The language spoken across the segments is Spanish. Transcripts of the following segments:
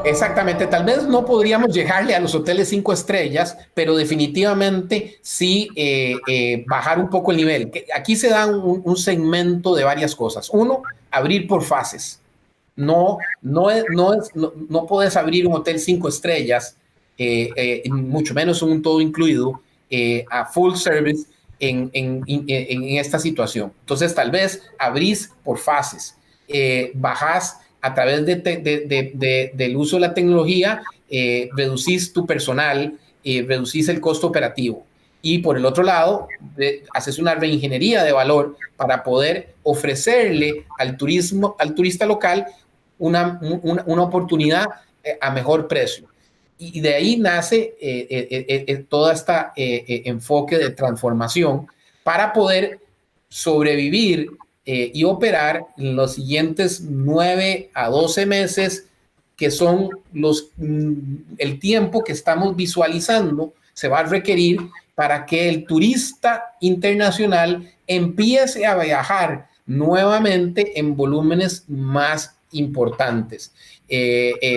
Exactamente, tal vez no podríamos llegarle a los hoteles 5 estrellas, pero definitivamente sí bajar un poco el nivel. Aquí se da un segmento de varias cosas. Uno, abrir por fases. No puedes abrir un hotel 5 estrellas, mucho menos un todo incluido, a full service en esta situación. Entonces, tal vez abrís por fases, bajás a través del uso de la tecnología, reducís tu personal, reducís el costo operativo. Y por el otro lado, haces una reingeniería de valor para poder ofrecerle al turista local una oportunidad a mejor precio. Y de ahí nace todo este enfoque de transformación para poder sobrevivir y operar en los siguientes 9 a 12 meses, que son el tiempo que estamos visualizando se va a requerir para que el turista internacional empiece a viajar nuevamente en volúmenes más importantes.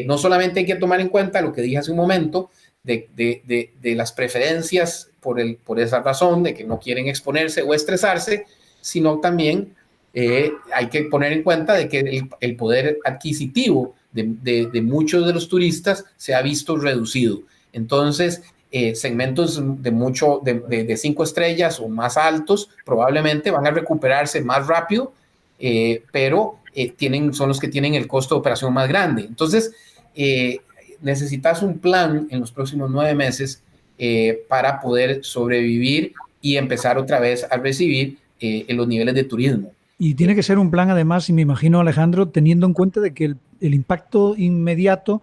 No solamente hay que tomar en cuenta lo que dije hace un momento de las preferencias por esa razón, de que no quieren exponerse o estresarse, sino también hay que poner en cuenta de que el poder adquisitivo de muchos de los turistas se ha visto reducido. Entonces, segmentos de 5 estrellas o más altos probablemente van a recuperarse más rápido, pero son los que tienen el costo de operación más grande. Entonces, necesitas un plan en los próximos 9 meses para poder sobrevivir y empezar otra vez a recibir en los niveles de turismo. Y tiene que ser un plan, además, y me imagino, Alejandro, teniendo en cuenta de que el impacto inmediato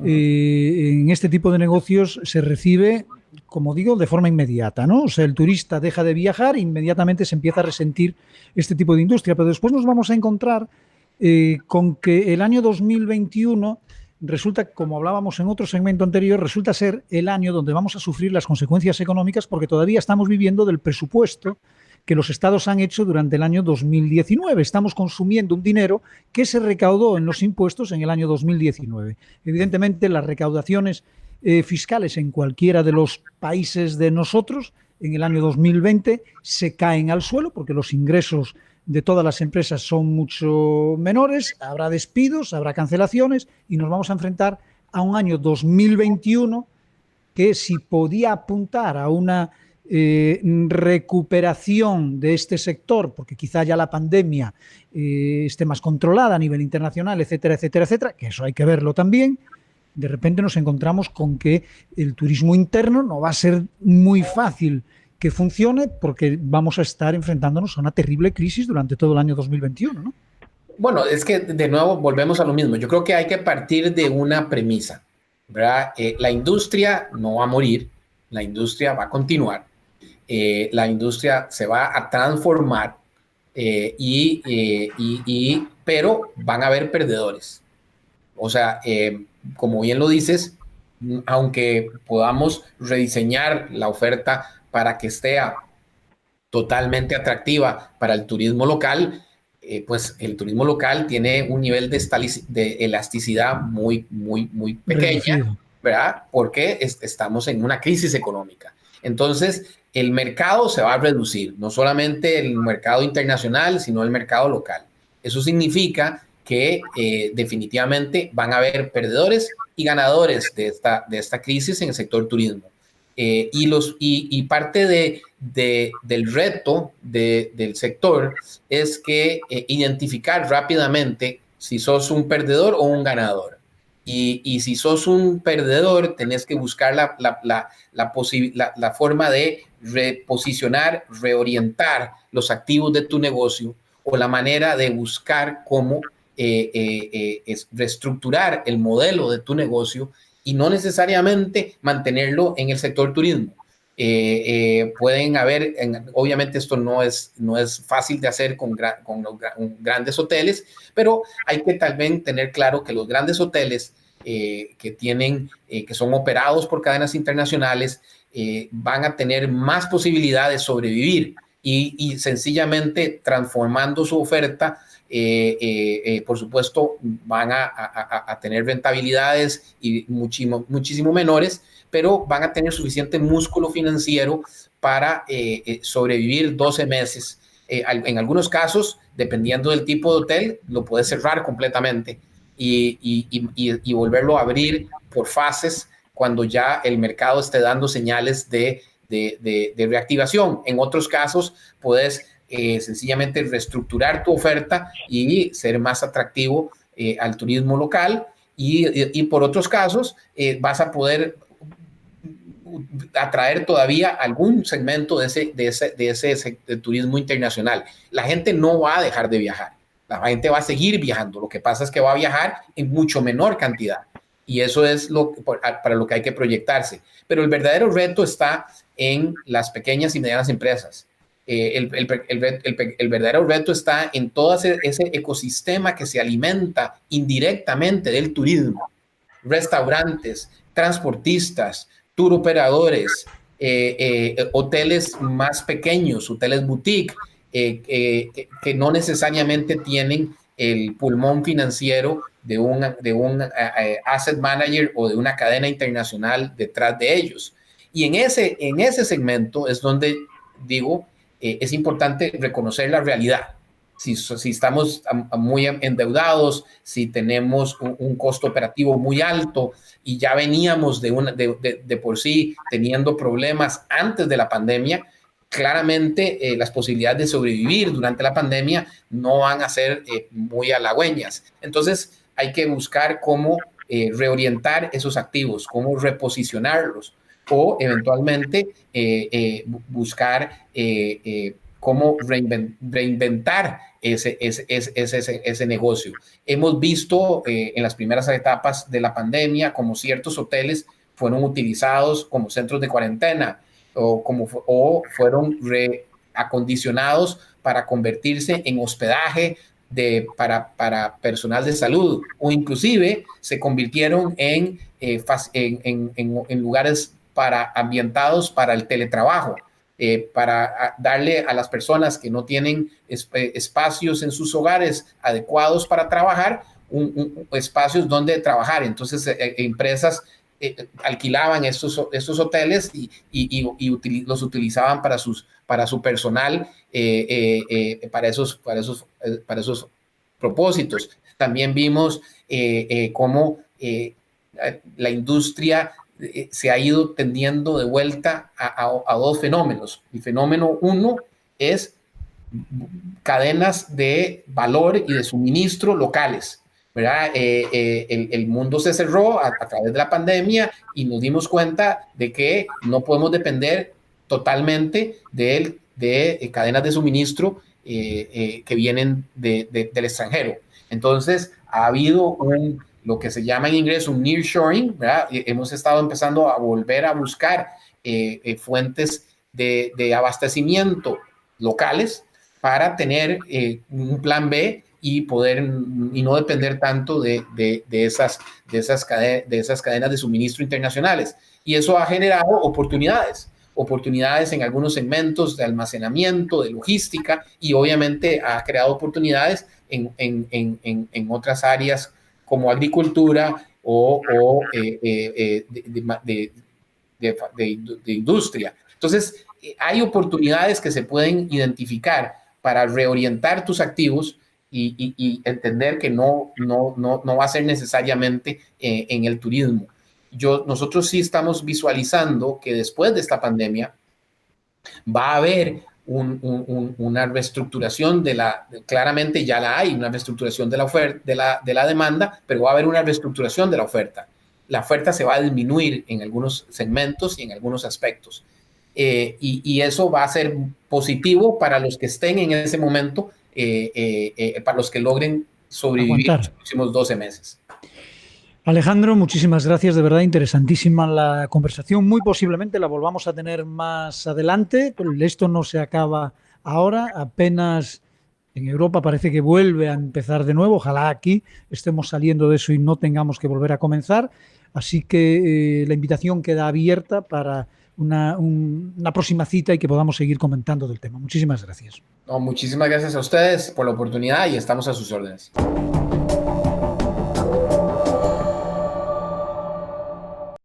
en este tipo de negocios se recibe, como digo, de forma inmediata, ¿no? O sea, el turista deja de viajar e inmediatamente se empieza a resentir este tipo de industria. Pero después nos vamos a encontrar con que el año 2021 resulta, como hablábamos en otro segmento anterior, resulta ser el año donde vamos a sufrir las consecuencias económicas porque todavía estamos viviendo del presupuesto que los estados han hecho durante el año 2019. Estamos consumiendo un dinero que se recaudó en los impuestos en el año 2019. Evidentemente, las recaudaciones fiscales en cualquiera de los países de nosotros en el año 2020 se caen al suelo porque los ingresos de todas las empresas son mucho menores, habrá despidos, habrá cancelaciones y nos vamos a enfrentar a un año 2021 que si podía apuntar a una recuperación de este sector, porque quizá ya la pandemia esté más controlada a nivel internacional, etcétera, etcétera, etcétera, que eso hay que verlo también, de repente nos encontramos con que el turismo interno no va a ser muy fácil que funcione porque vamos a estar enfrentándonos a una terrible crisis durante todo el año 2021, ¿no? Bueno, es que de nuevo volvemos a lo mismo. Yo creo que hay que partir de una premisa, ¿verdad? La industria no va a morir, la industria va a continuar. La industria se va a transformar, pero van a haber perdedores. O sea, como bien lo dices, aunque podamos rediseñar la oferta para que esté totalmente atractiva para el turismo local, pues el turismo local tiene un nivel de elasticidad muy, muy, muy pequeña, reducido, ¿verdad? Porque estamos en una crisis económica. Entonces, el mercado se va a reducir, no solamente el mercado internacional, sino el mercado local. Eso significa que definitivamente van a haber perdedores y ganadores de esta crisis en el sector turismo. Y parte del reto del sector es que identificar rápidamente si sos un perdedor o un ganador. Y si sos un perdedor, tenés que buscar la forma de reposicionar, reorientar los activos de tu negocio o la manera de buscar cómo reestructurar el modelo de tu negocio y no necesariamente mantenerlo en el sector turismo. Pueden haber, obviamente esto no es fácil de hacer con grandes hoteles, pero hay que también tener claro que los grandes hoteles que son operados por cadenas internacionales van a tener más posibilidades de sobrevivir y sencillamente transformando su oferta por supuesto, van a tener rentabilidades y muchísimo menores, pero van a tener suficiente músculo financiero para sobrevivir 12 meses. En algunos casos, dependiendo del tipo de hotel, lo puedes cerrar completamente y volverlo a abrir por fases cuando ya el mercado esté dando señales de reactivación. En otros casos, puedes sencillamente reestructurar tu oferta y ser más atractivo al turismo local. Y por otros casos, vas a poder atraer todavía algún segmento de turismo internacional. La gente no va a dejar de viajar, la gente va a seguir viajando, lo que pasa es que va a viajar en mucho menor cantidad y eso es para lo que hay que proyectarse. Pero el verdadero reto está en las pequeñas y medianas empresas. El verdadero reto está en todo ese ecosistema que se alimenta indirectamente del turismo. Restaurantes, transportistas, tour operadores, hoteles más pequeños, hoteles boutique, que no necesariamente tienen el pulmón financiero de un asset manager o de una cadena internacional detrás de ellos. Y en ese segmento es donde digo, es importante reconocer la realidad. Si estamos muy endeudados, si tenemos un costo operativo muy alto y ya veníamos de por sí teniendo problemas antes de la pandemia, claramente las posibilidades de sobrevivir durante la pandemia no van a ser muy halagüeñas. Entonces hay que buscar cómo reorientar esos activos, cómo reposicionarlos o eventualmente buscar cómo reinventar ese negocio. Hemos visto en las primeras etapas de la pandemia como ciertos hoteles fueron utilizados como centros de cuarentena o fueron reacondicionados para convertirse en hospedaje para personal de salud o inclusive se convirtieron en lugares ambientados para el teletrabajo. Para darle a las personas que no tienen espacios en sus hogares adecuados para trabajar, espacios donde trabajar. Entonces, empresas alquilaban estos hoteles y los utilizaban para su personal, para esos propósitos. También vimos cómo la industria se ha ido tendiendo de vuelta a dos fenómenos. El fenómeno uno es cadenas de valor y de suministro locales, ¿verdad? El mundo se cerró a través de la pandemia y nos dimos cuenta de que no podemos depender totalmente de cadenas de suministro que vienen del extranjero. Entonces, ha habido lo que se llama en inglés un nearshoring, ¿verdad? Hemos estado empezando a volver a buscar fuentes de abastecimiento locales para tener un plan B y no depender tanto de esas cadenas de suministro internacionales. Y eso ha generado oportunidades en algunos segmentos de almacenamiento, de logística, y obviamente ha creado oportunidades en otras áreas como agricultura o de industria. Entonces, hay oportunidades que se pueden identificar para reorientar tus activos y entender que no va a ser necesariamente en el turismo. Nosotros sí estamos visualizando que después de esta pandemia va a haber una reestructuración claramente ya la hay, una reestructuración de la oferta, de la demanda, pero va a haber una reestructuración de la oferta. La oferta se va a disminuir en algunos segmentos y en algunos aspectos. Y eso va a ser positivo para los que estén en ese momento, para los que logren sobrevivir los próximos 12 meses. Alejandro, muchísimas gracias, de verdad interesantísima la conversación, muy posiblemente la volvamos a tener más adelante, pero esto no se acaba ahora, apenas en Europa parece que vuelve a empezar de nuevo, ojalá aquí estemos saliendo de eso y no tengamos que volver a comenzar, así que la invitación queda abierta para una próxima cita y que podamos seguir comentando del tema. Muchísimas gracias. No, muchísimas gracias a ustedes por la oportunidad y estamos a sus órdenes.